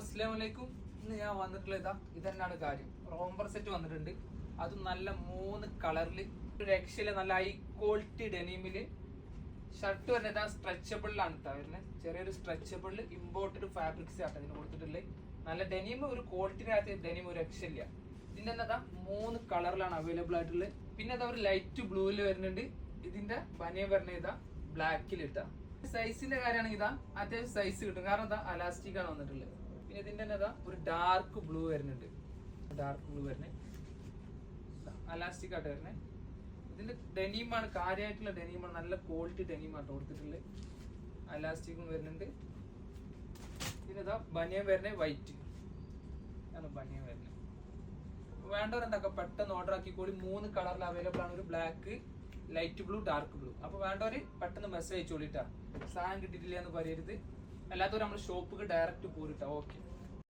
അസ്സലാമു അലൈക്കും. ഇന്ന് ഞാൻ വന്നിട്ടുള്ള ഇതന്നെയാണ് കാര്യം. റോംബർ സെറ്റ് വന്നിട്ടുണ്ട്. അതും നല്ല 3 കളറിൽ ഒരു രക്ഷയില് നല്ല ഹൈ ക്വാളിറ്റി ഡെനിമില്. ഷർട്ട് വരുന്നത് സ്ട്രെച്ചബിളിലാണ് കേട്ടോ വരുന്നത്. ചെറിയൊരു സ്ട്രെച്ചബിളിൽ ഇമ്പോർട്ടഡ് ഫാബ്രിക്സ് ആട്ടോ ഇതിന് കൊടുത്തിട്ടുള്ളത്. നല്ല ഡെനിം, ഒരു ക്വാളിറ്റിനകത്ത് ഡെനിം ഒരു രക്ഷയില്ല. ഇതിന്റെ തന്നെ 3 കളറിലാണ് അവൈലബിൾ ആയിട്ടുള്ളത്. പിന്നെ ഒരു ലൈറ്റ് ബ്ലൂവിൽ വരുന്നുണ്ട്. ഇതിന്റെ ബനിയൻ വരുന്നത് ബ്ലാക്കിൽ ഇട്ടാ. സൈസിന്റെ കാര്യമാണെങ്കിൽ അത്യാവശ്യം സൈസ് കിട്ടും, കാരണം അലാസ്റ്റിക് ആണ് വന്നിട്ടുള്ളത്. പിന്നെ ഇതിന്റെ തന്നെ ഒരു ഡാർക്ക് ബ്ലൂ വരുന്നുണ്ട്. ഡാർക്ക് ബ്ലൂ വരുന്നത് അലാസ്റ്റിക് ആയിട്ട് വരുന്നത്. ഇതിന്റെ ഡെനീമാണ്, കാര്യമായിട്ടുള്ള ഡെനീമാണ്, നല്ല ക്വാളിറ്റി ഡെനീമാണ് കൊടുത്തിട്ടുള്ളത്. അലാസ്റ്റിക്കും വരുന്നുണ്ട്. പിന്നെ ബനിയൻ വരുന്നത് വൈറ്റ് ആണ് ബനിയൻ വരുന്നത്. വേണ്ടവരെന്താക്കാം പെട്ടെന്ന് ഓർഡർ ആക്കിക്കോളി. 3 കളറിൽ അവൈലബിൾ ആണ്. ഒരു black, light blue, dark blue. അപ്പൊ വേണ്ടവര് പെട്ടെന്ന് മെസ്സേജ് അയച്ചോളിട്ടാ. സാധനം കിട്ടിയിട്ടില്ല എന്ന് പറയരുത്. അല്ലാത്തവർ നമ്മുടെ ഷോപ്പിക്ക് ഡയറക്റ്റ് പോരിട്ടാ. ഓക്കെ.